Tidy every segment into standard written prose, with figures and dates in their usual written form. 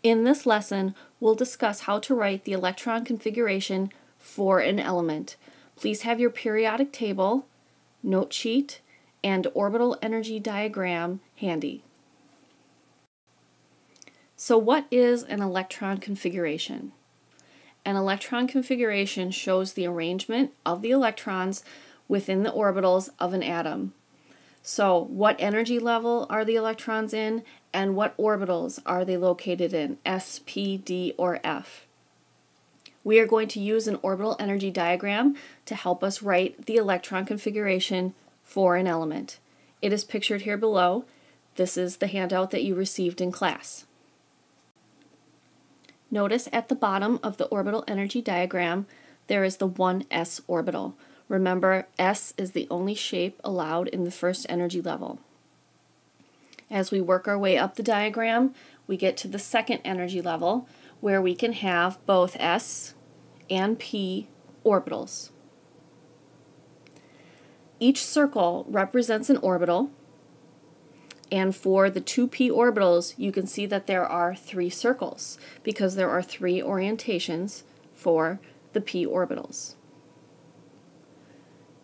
In this lesson, we'll discuss how to write the electron configuration for an element. Please have your periodic table, note sheet, and orbital energy diagram handy. So what is an electron configuration? An electron configuration shows the arrangement of the electrons within the orbitals of an atom. So what energy level are the electrons in, and what orbitals are they located in, S, P, D, or F? We are going to use an orbital energy diagram to help us write the electron configuration for an element. It is pictured here below. This is the handout that you received in class. Notice at the bottom of the orbital energy diagram there is the 1s orbital. Remember, S is the only shape allowed in the first energy level. As we work our way up the diagram, we get to the second energy level, where we can have both S and P orbitals. Each circle represents an orbital, and for the 2p orbitals, you can see that there are 3 circles, because there are 3 orientations for the p orbitals.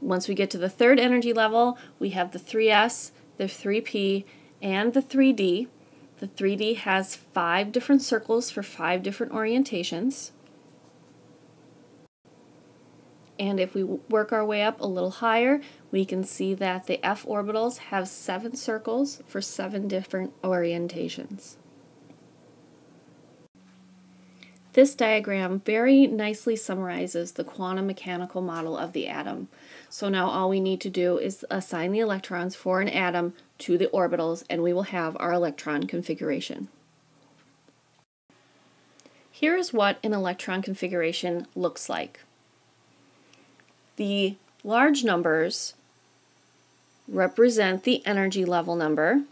Once we get to the third energy level, we have the 3s, the 3p, and the 3d. The 3d has 5 different circles for 5 different orientations. And if we work our way up a little higher, we can see that the f orbitals have 7 circles for 7 different orientations. This diagram very nicely summarizes the quantum mechanical model of the atom. So now all we need to do is assign the electrons for an atom to the orbitals, and we will have our electron configuration. Here is what an electron configuration looks like. The large numbers represent the energy level number.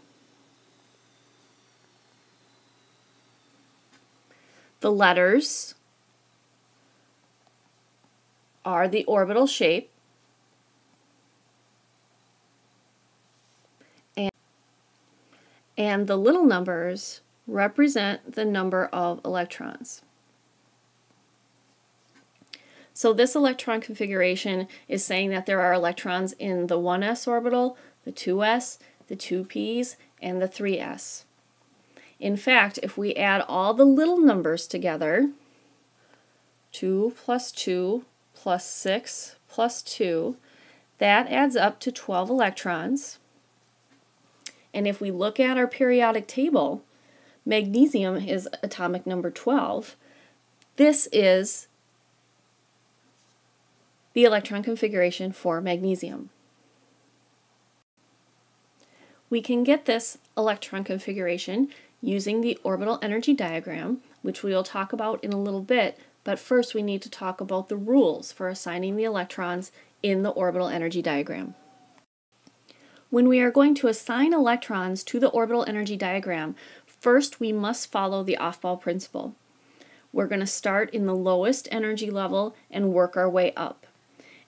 The letters are the orbital shape, and the little numbers represent the number of electrons. So this electron configuration is saying that there are electrons in the 1s orbital, the 2s, the 2p's, and the 3s. In fact, if we add all the little numbers together, 2 plus 2 plus 6 plus 2, that adds up to 12 electrons. And if we look at our periodic table, magnesium is atomic number 12. This is the electron configuration for magnesium. We can get this electron configuration using the orbital energy diagram, which we will talk about in a little bit, but first we need to talk about the rules for assigning the electrons in the orbital energy diagram. When we are going to assign electrons to the orbital energy diagram, first we must follow the Aufbrau Principle. We're going to start in the lowest energy level and work our way up.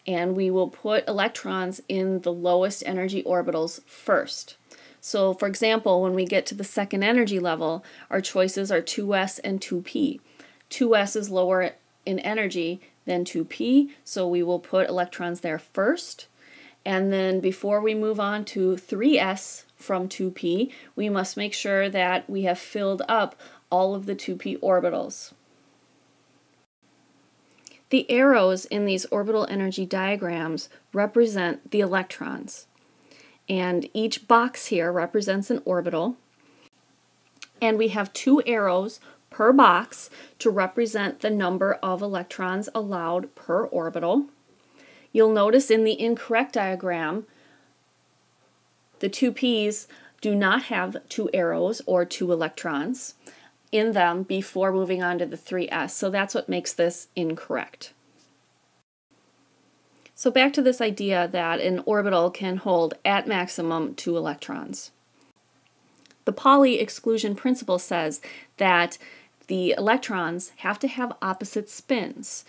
And we will put electrons in the lowest energy orbitals first. So for example, when we get to the second energy level, our choices are 2s and 2p. 2s is lower in energy than 2p, so we will put electrons there first. And then before we move on to 3s from 2p, we must make sure that we have filled up all of the 2p orbitals. The arrows in these orbital energy diagrams represent the electrons. And each box here represents an orbital. And we have 2 arrows per box to represent the number of electrons allowed per orbital. You'll notice in the incorrect diagram, the 2p's do not have 2 arrows or 2 electrons in them before moving on to the 3s, so that's what makes this incorrect. So back to this idea that an orbital can hold at maximum 2 electrons. The Pauli exclusion principle says that the electrons have to have opposite spins.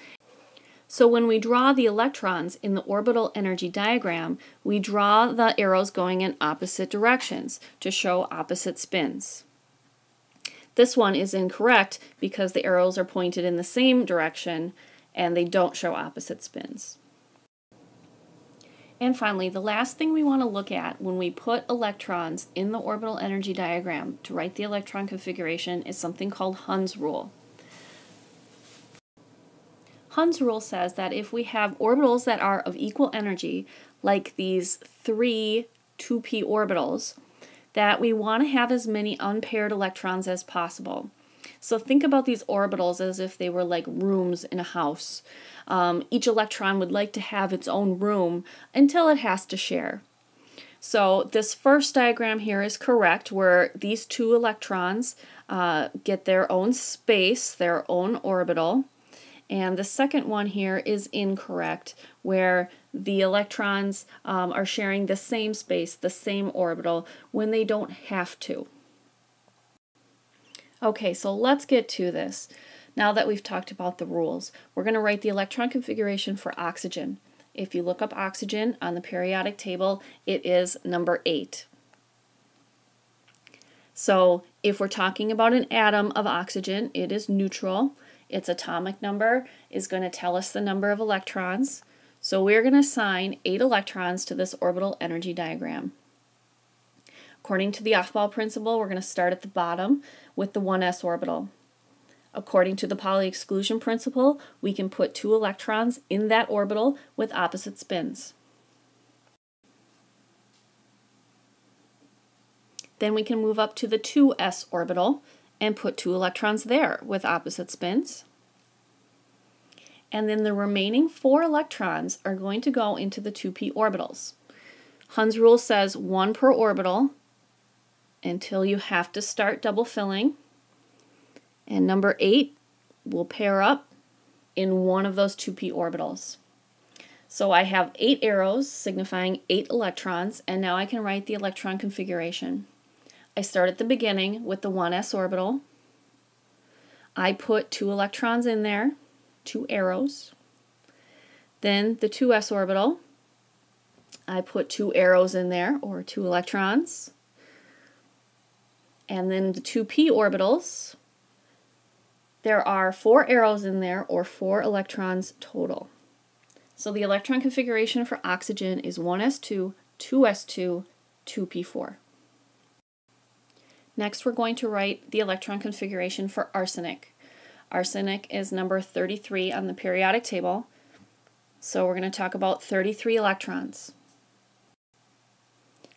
So when we draw the electrons in the orbital energy diagram, we draw the arrows going in opposite directions to show opposite spins. This one is incorrect because the arrows are pointed in the same direction and they don't show opposite spins. And finally, the last thing we want to look at when we put electrons in the orbital energy diagram to write the electron configuration is something called Hund's rule. Hund's rule says that if we have orbitals that are of equal energy, like these three 2p orbitals, that we want to have as many unpaired electrons as possible. So think about these orbitals as if they were like rooms in a house. Each electron would like to have its own room until it has to share. So this first diagram here is correct, where these two electrons get their own space, their own orbital. And the second one here is incorrect, where the electrons are sharing the same space, the same orbital, when they don't have to. Okay, so let's get to this. Now that we've talked about the rules, we're going to write the electron configuration for oxygen. If you look up oxygen on the periodic table, it is number 8. So if we're talking about an atom of oxygen, it is neutral. Its atomic number is going to tell us the number of electrons. So we're going to assign 8 electrons to this orbital energy diagram. According to the Aufbrau principle, we're going to start at the bottom with the 1s orbital. According to the Pauli exclusion principle, we can put 2 electrons in that orbital with opposite spins. Then we can move up to the 2s orbital and put 2 electrons there with opposite spins. And then the remaining 4 electrons are going to go into the 2p orbitals. Hund's rule says 1 per orbital until you have to start double filling. And number 8 will pair up in one of those 2p orbitals. So I have 8 arrows signifying 8 electrons, and now I can write the electron configuration. I start at the beginning with the 1s orbital. I put 2 electrons in there, 2 arrows. Then the 2s orbital, I put 2 arrows in there, or 2 electrons. And then the 2p orbitals, there are 4 arrows in there, or 4 electrons total. So the electron configuration for oxygen is 1s2, 2s2, 2p4. Next, we're going to write the electron configuration for arsenic. Arsenic is number 33 on the periodic table, so we're going to talk about 33 electrons.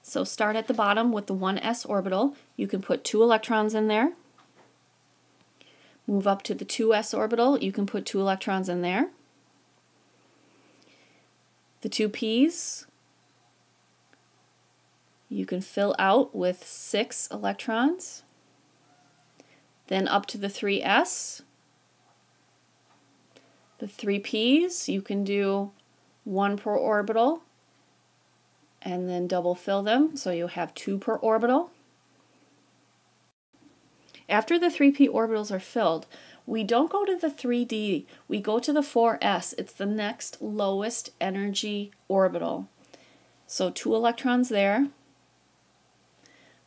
So start at the bottom with the 1s orbital. You can put 2 electrons in there. Move up to the 2s orbital. You can put 2 electrons in there. The 2p's, you can fill out with 6 electrons. Then up to the 3s. The 3p's, you can do 1 per orbital and then double fill them, so you have 2 per orbital. After the 3p orbitals are filled, we don't go to the 3d, we go to the 4s. It's the next lowest energy orbital. So 2 electrons there.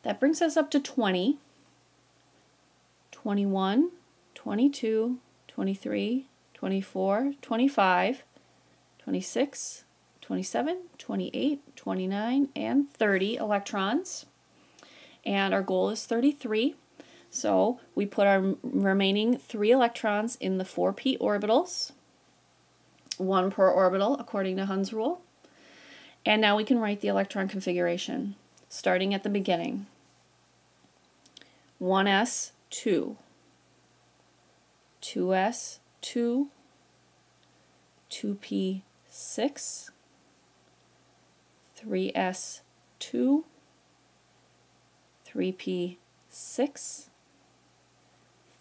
That brings us up to 20, 21, 22, 23, 24, 25, 26, 27, 28, 29, and 30 electrons. And our goal is 33. So we put our remaining 3 electrons in the 4p orbitals, 1 per orbital according to Hund's rule. And now we can write the electron configuration, starting at the beginning. 1s, 2, 2s, 2, 2p, 6, 3s, 2, 3p, 6,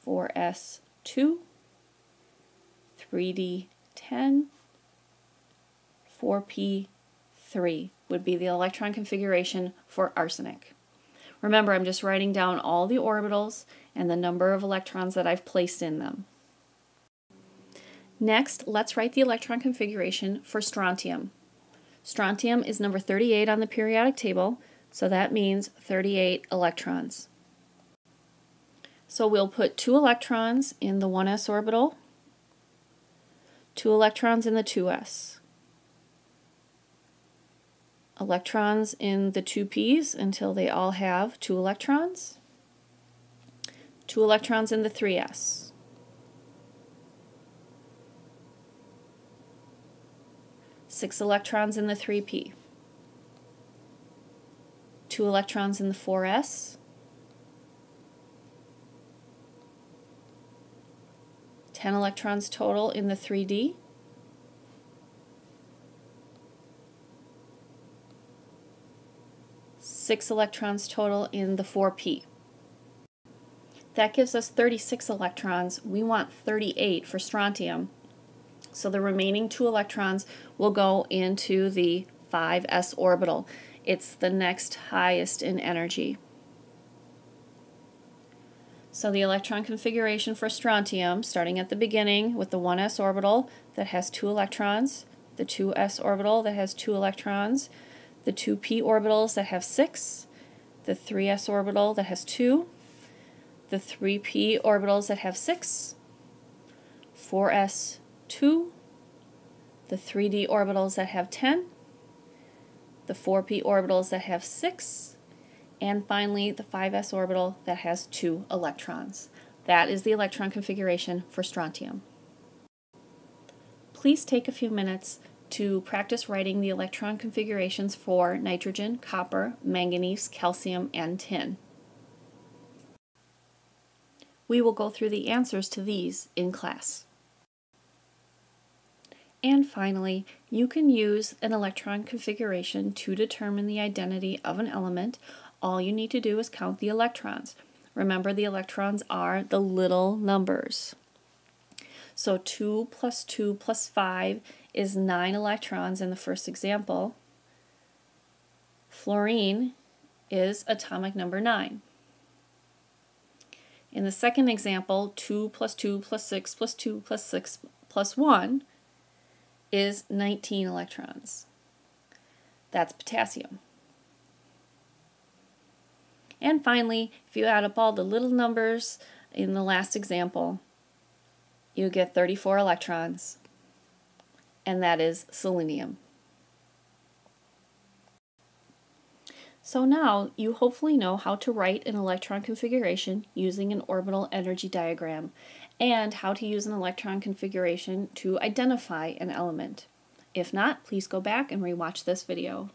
4s, 2, 3d, 10, 4p, 3 would be the electron configuration for arsenic. Remember, I'm just writing down all the orbitals and the number of electrons that I've placed in them. Next, let's write the electron configuration for strontium. Strontium is number 38 on the periodic table, so that means 38 electrons. So we'll put 2 electrons in the 1s orbital, 2 electrons in the 2s, electrons in the 2p's until they all have 2 electrons, 2 electrons in the 3s, 6 electrons in the 3p, 2 electrons in the 4s, 10 electrons total in the 3d, 6 electrons total in the 4p. That gives us 36 electrons. We want 38 for strontium. So the remaining 2 electrons will go into the 5s orbital. It's the next highest in energy. So the electron configuration for strontium, starting at the beginning with the 1s orbital that has 2 electrons, the 2s orbital that has 2 electrons, the 2p orbitals that have 6, the 3s orbital that has 2, the 3p orbitals that have 6, 4s 2, the 3d orbitals that have 10, the 4p orbitals that have 6, and finally the 5s orbital that has 2 electrons. That is the electron configuration for strontium. Please take a few minutes to practice writing the electron configurations for nitrogen, copper, manganese, calcium, and tin. We will go through the answers to these in class. And finally, you can use an electron configuration to determine the identity of an element. All you need to do is count the electrons. Remember, the electrons are the little numbers. So 2 plus 2 plus 5 is 9 electrons in the first example. Fluorine is atomic number 9. In the second example, 2 plus 2 plus 6 plus 2 plus 6 plus 1 is 19 electrons. That's potassium. And finally, if you add up all the little numbers in the last example, you get 34 electrons, and that is selenium. So now you hopefully know how to write an electron configuration using an orbital energy diagram, and how to use an electron configuration to identify an element. If not, please go back and rewatch this video.